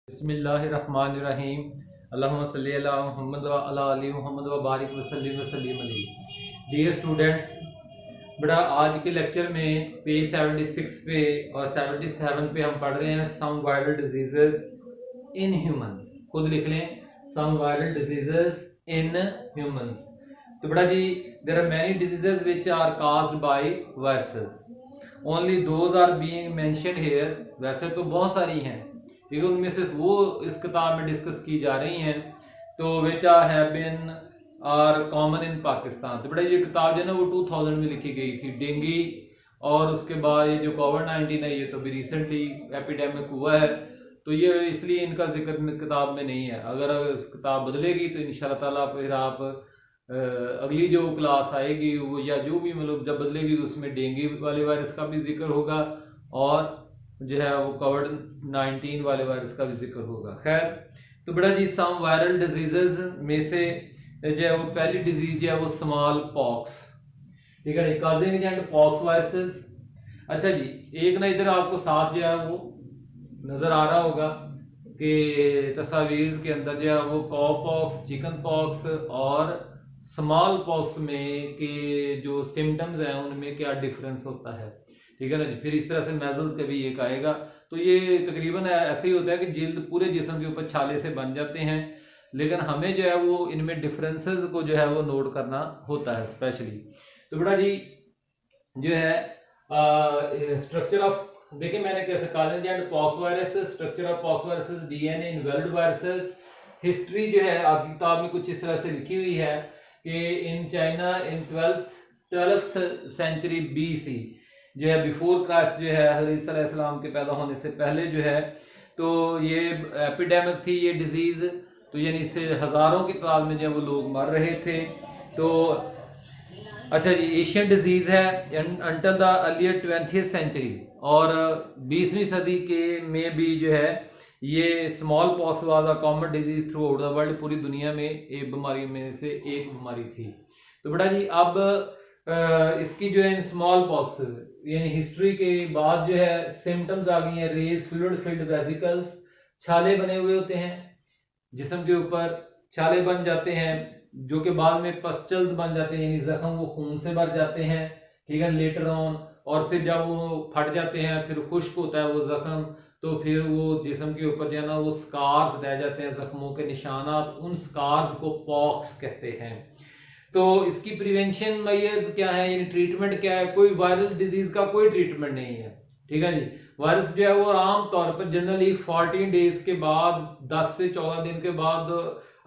बिस्मिल्लाहिर्रहमानिर्रहीम। अल्लाहुम्मा सल्ली अला मुहम्मद व अला आलि मुहम्मद व बारिक वसल्लिम अलैहि। डियर स्टूडेंट्स, बड़ा आज के लेक्चर में पेज 76 पे और 77 पे हम पढ़ रहे हैं some viral diseases in humans. खुद लिख लें, some viral diseases in humans. तो बड़ा जी, there are many diseases which are caused by viruses, only those are being mentioned here. वैसे तो बहुत सारी हैं, लेकिन उनमें से वो इस किताब में डिस्कस की जा रही हैं तो which have been are common in Pakistan. तो बड़ा ये किताब जो है ना वो 2000 में लिखी गई थी। डेंगू और उसके बाद ये जो कोविड-19 है, ये तो भी रिसेंटली एपिडेमिक हुआ है, तो ये इसलिए इनका जिक्र किताब में नहीं है। अगर किताब बदलेगी तो इंशाल्लाह ताला फिर आप अगली जो क्लास आएगी वो या जो भी मतलब जब बदलेगी तो उसमें डेंगू वाले वायरस का भी जिक्र होगा और जो है वो कोविड-19 वाले वायरस का भी जिक्र होगा। खैर, तो बड़ा जी, सम वायरल डिजीजेज में से जो है वो पहली डिजीज जो है वो स्मॉल पॉक्स, ठीक है, काजिंग एजेंट पॉक्स वायरसेस। अच्छा जी, एक ना इधर आपको साथ जो है वो नजर आ रहा होगा कि तस्वीर के अंदर जो है वो कॉ पॉक्स, चिकन पॉक्स और स्मॉल पॉक्स में के जो सिम्टम्स हैं उनमें क्या डिफरेंस होता है, ठीक है ना जी। फिर इस तरह से मेजल्स का भी एक आएगा। तो ये तकरीबन ऐसे ही होता है कि जिल्द पूरे जिस्म के ऊपर छाले से बन जाते हैं, लेकिन हमें जो है वो इनमें डिफरेंसेस को जो है वो नोट करना होता है स्पेशली। तो बड़ा जी जो है स्ट्रक्चर ऑफ, देखिए मैंने कैसे college and pox virus, structure of pox viruses, DNA enveloped viruses, history जो है आपकी किताब में कुछ इस तरह से लिखी हुई है कि in China in 12th century BC जो है, बिफोर क्राइस्ट जो है, हज़रत सल्लल्लाहु के पैदा होने से पहले जो है, तो ये एपिडेमिक थी ये डिजीज। तो यानी इससे हजारों की तादाद में जो वो लोग मर रहे थे। तो अच्छा जी, एशियन डिजीज है until the earlier 20th century, और 20वीं सदी के में भी जो है ये smallpox was a common disease throughout the world. पूरी दुनिया में एक बीमारी में से एक बीमारी थी। तो बेटा जी, अब इसकी जो है स्मॉल पॉक्स यानी हिस्ट्री के बाद जो है सिम्टम्स आ गई हैं। रेज फ्लूइड फिल्ड वेसिकल्स, छाले बने हुए होते हैं जिस्म के ऊपर, छाले बन जाते हैं जो कि बाद में पस्चल्स बन जाते हैं, यानी जख्म वो खून से भर जाते हैं, ठीक है, लेटर ऑन। और फिर जब वो फट जाते हैं, फिर खुश्क होता है वो जख्म, तो फिर वो जिस्म के ऊपर जो है ना वो स्कार्स रह जाते हैं, जख्मों के निशानात। उन स्कार्स को पॉक्स कहते हैं। तो इसकी प्रिवेंशन मेजर्स क्या है, यानी ट्रीटमेंट क्या है? कोई वायरल डिजीज का कोई ट्रीटमेंट नहीं है, ठीक है जी। वायरस जो है वो आम तौर पर जनरली 14 डेज के बाद, 10 से 14 दिन के बाद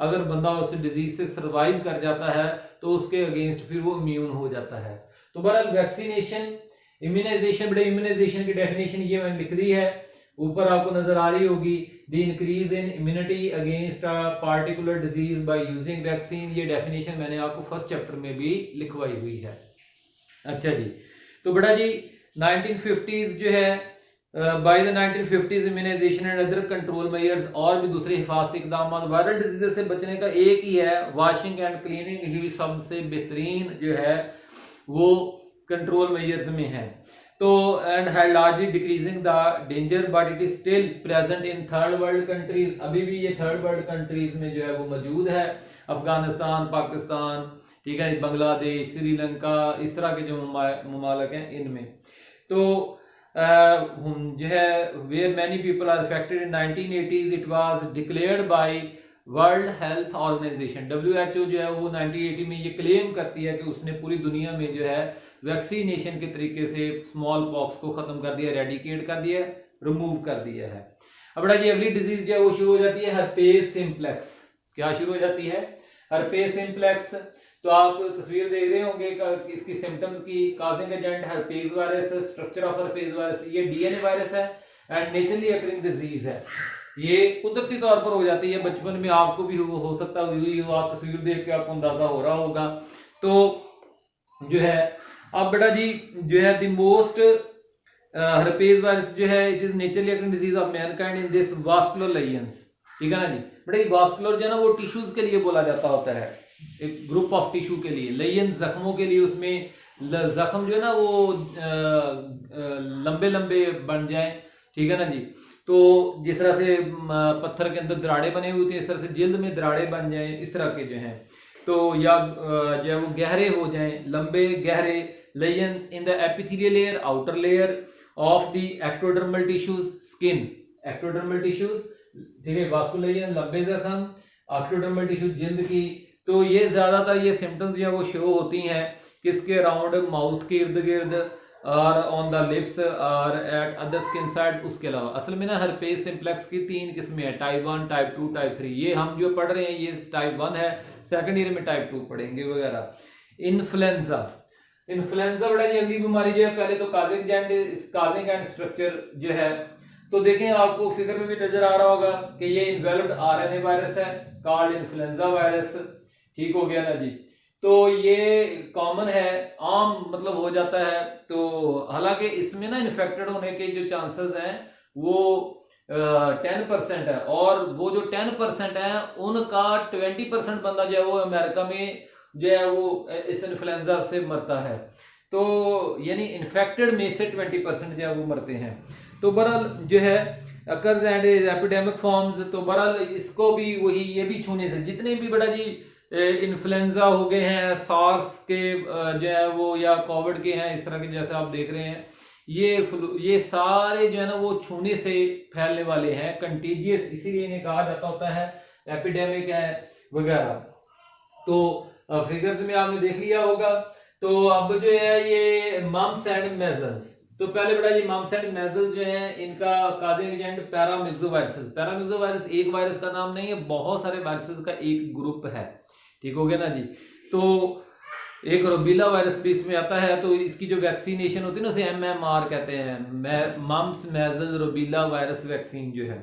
अगर बंदा उस डिजीज से सर्वाइव कर जाता है तो उसके अगेंस्ट फिर वो इम्यून हो जाता है। तो बहरहाल वैक्सीनेशन, इम्यूनाइजेशन, बड़े इम्यूनाइजेशन की डेफिनेशन ये मैंने लिख दी है, ऊपर आपको नजर आ रही होगी। The increase in immunity against a particular disease by using vaccine. ये डेफिनेशन मैंने आपको फर्स्ट चैप्टर में भी लिखवाई हुई है। अच्छा जी, तो बड़ा जी 1950s जो है, by the 1950s immunization and other control measures, और भी दूसरे हिफाजती इकदाम वायरल डिजीज से बचने का एक ही है, वॉशिंग एंड क्लीनिंग ही सबसे बेहतरीन जो है वो कंट्रोल मेजर्स में है। तो and had largely decreasing the danger, but it is still present in third world countries. अभी भी ये थर्ड वर्ल्ड कंट्रीज में जो है वो मौजूद है, अफगानिस्तान, पाकिस्तान, ठीक है, बांग्लादेश, श्रीलंका, इस तरह के जो ममालिक हैं इनमें। तो जो है where many people are affected. In 1980s it was declared by World Health Organization, WHO जो है वो 1980 में ये क्लेम करती है कि उसने पूरी दुनिया में जो है वैक्सीनेशन के तरीके से स्मॉल पॉक्स को खत्म कर दिया, रेडिकेट कर दिया, रिमूव कर दिया है। अब बड़ा जी, अगली डिजीज जो है वो शुरू हो जाती है हर्पेस सिम्प्लेक्स। क्या शुरू हो जाती है? Herpes simplex. तो आप तस्वीर देख रहे होंगे इसकी सिम्टम्स की। Causing agent herpes virus, structure of herpes virus, ये डीएनए वायरस है एंड नेचुरली अकरिंग डिजीज है। ये कुदरती तौर पर हो जाती है, बचपन में आपको भी हो सकता हुई हो, आप तस्वीर देख के आपको अंदाजा हो रहा होगा। तो जो है अब बेटा जी जो है द मोस्ट हर्पेस वायरस जो है it is naturally occurring disease of mankind in this vascular lesions, ठीक है ना जी। बेटा वास्कुलर जो है ना वो टिश्यूज के लिए बोला जाता होता है, एक ग्रुप ऑफ टिश्यू के लिए। लेयंस जख्मों के लिए, उसमें जख्म जो है ना वो लंबे लंबे बन जाए, ठीक है ना जी। तो जिस तरह से पत्थर के अंदर दराड़े बने हुए थे, इस तरह से जिल्द में दराड़े बन जाएं, इस तरह के जो हैं, तो या जो है वो गहरे हो जाएं, लंबे गहरे lesions in the epithelial layer, outer layer of the ectodermal tissues, skin, ectodermal tissues, ठीक है, वास्कुलर लेयर लंबे जख्म, एक्टोडर्मल टिश्यूज जिल्द की। तो ये ज्यादातर ये सिम्टम्स जो है वो शो होती हैं किसके अराउंड, माउथ के इर्द गिर्द और ऑन द लिप्स और एट अदर स्किन साइड। उसके अलावा असल में ना हर्पेस सिम्प्लेक्स की 3 किस्में हैं, टाइप 1, टाइप 2, टाइप 3। ये हम जो पढ़ रहे हैं ये टाइप 1 है, सेकंड ईयर में टाइप 2 पढ़ेंगे वगैरह। इन्फ्लुएंजा, इन्फ्लुएंजा बड़ा ये अगली बीमारी जो है, पहले तो काजिंग एंड स्ट्रक्चर जो है, तो देखें आपको फिगर में भी नजर आ रहा होगा कि ये इन्वेल्व्ड आरएनए वायरस है, कॉल्ड इन्फ्लुएंजा वायरस, ठीक हो गया ना जी। तो ये कॉमन है, आम मतलब हो जाता है। तो हालांकि इसमें ना इन्फेक्टेड होने के जो चांसेस हैं वो 10% है, और वो जो 10% है उनका 20% बंदा जो है वो अमेरिका में जो है वो इस इन्फ्लुएंजा से मरता है। तो यानी इन्फेक्टेड में से 20% जो है वो मरते हैं। तो बहरहाल जो है अकर्स एंड एपिडेमिक फॉर्म्स, तो बहरहाल इसको भी वही, ये भी छूने से जितने भी बड़ा जी इन्फ्लुएंजा हो गए हैं, सार्स के जो है वो, या कोविड के हैं, इस तरह के जैसे आप देख रहे हैं, ये सारे जो है ना वो छूने से फैलने वाले हैं, कंटीजियस, इसीलिए इन्हें कहा जाता होता है एपिडेमिक है वगैरह। तो फिगर्स में आपने देख लिया होगा। तो अब जो है ये मम्स एंड मेजल्स, तो पहले बड़ा ये मम्स एंड मेजल्स जो है इनका काजिंग एजेंट पैरामिक्सोवायरस। पैरामिक्सोवायरस एक वायरस का नाम नहीं है, बहुत सारे वायरसेस का एक ग्रुप है, ठीक हो गया ना जी। तो एक रूबेला वायरस भी इसमें आता है, तो इसकी जो वैक्सीनेशन होती है ना उसे MMR कहते हैं, mumps measles rubella virus vaccine जो है।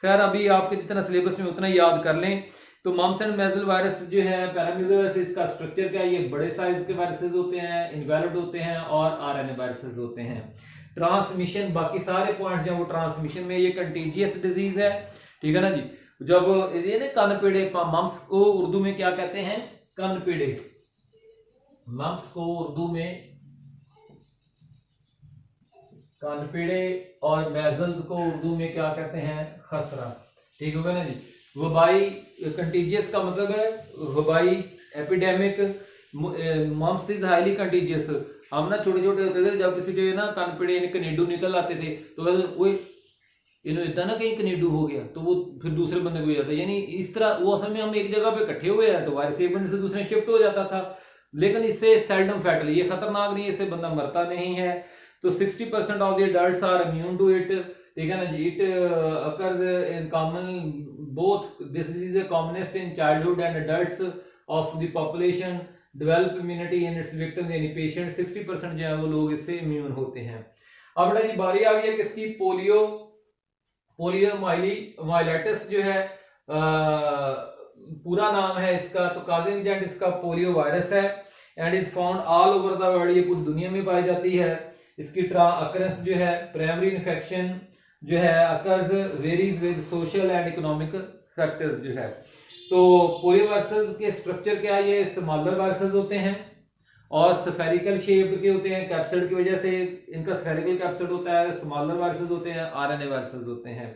खैर अभी आपके जितना सिलेबस में उतना याद कर लें। तो मम्स एंड मेजल वायरस जो है पैरामिक्सोवायरस, इसका स्ट्रक्चर क्या है, ये बड़े साइज के वायरसेस होते हैं, इन्वेल्व्ड होते हैं और RNA वायरसेस होते हैं। ट्रांसमिशन, बाकी सारे पॉइंट्स जो है वो ट्रांसमिशन में, ये कंटेजियस डिजीज है, ठीक है ना जी। जब ये ना कनपीड़े, मम्स को उर्दू में क्या कहते हैं, कनपीड़े, मम्स को उर्दू में कनपीड़े, और मेजल्स को उर्दू में क्या कहते हैं, खसरा, ठीक होगा ना जी। वबाई, कंटीजियस का मतलब है वबाई, epidemic, mumps is highly contagious. हम ना छोटे छोटे होते थे, जब किसी के ना कनपीड़े कनेडू निकल आते थे तो कहते इन्हों इतना ना कहीं कनेडू हो गया, तो वो फिर दूसरे बंदे को हो जाता है। यानी इस तरह वो असल में हम एक जगह पे इकट्ठे हुए हैं तो वायरस एक बंदे से दूसरे शिफ्ट हो जाता था, लेकिन इससे सेल्डम फैटल, ये खतरनाक नहीं है, इससे बंदा मरता नहीं है। तो 60% of the adults are immune to it, ठीक है ना जी। It occurs in common both, this disease is commonest in childhood and adults of the population, develop immunity in its victims, यानी पेशेंट 60% जो है वो लोग इससे इम्यून होते हैं। अब बेटा जी बारी आ गई है किसकी, पोलियोमाइलाइटिस जो है पूरा नाम है इसका। तो काजिंग एजेंट इसका पोलियो वायरस है and is found all over the world, ये पूरी दुनिया में पाई जाती है। इसकी अकरेंस जो है, प्राइमरी इन्फेक्शन जो है occurs varies with social and economic factors जो है। तो पोलियो वायरसेस के स्ट्रक्चर क्या है, ये स्मॉलर वायरसेस होते हैं और स्फेरिकल शेप के होते हैं, कैप्सिड की वजह से इनका स्फेरिकल कैप्सिड होता है, स्मॉलर वायरसेस होते हैं, RNA वायरसेस होते हैं।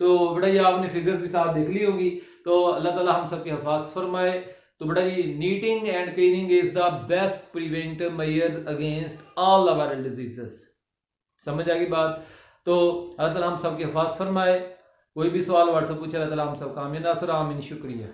तो बेटा ये आपने फिगर्स भी साथ देख ली होगी। तो अल्लाह ताला हम सबके हिफाजत फरमाए। तो बेटा ये knitting and cleaning is the best preventive measure against all the viral diseases, समझ आ गई बात। तो अल्लाह ताला हम सबके हिफाजत फरमाए। कोई भी सवाल व्हाट्सएप पूछे, अल्लाह ताला हम सब कामयाब नासर आमीन, शुक्रिया।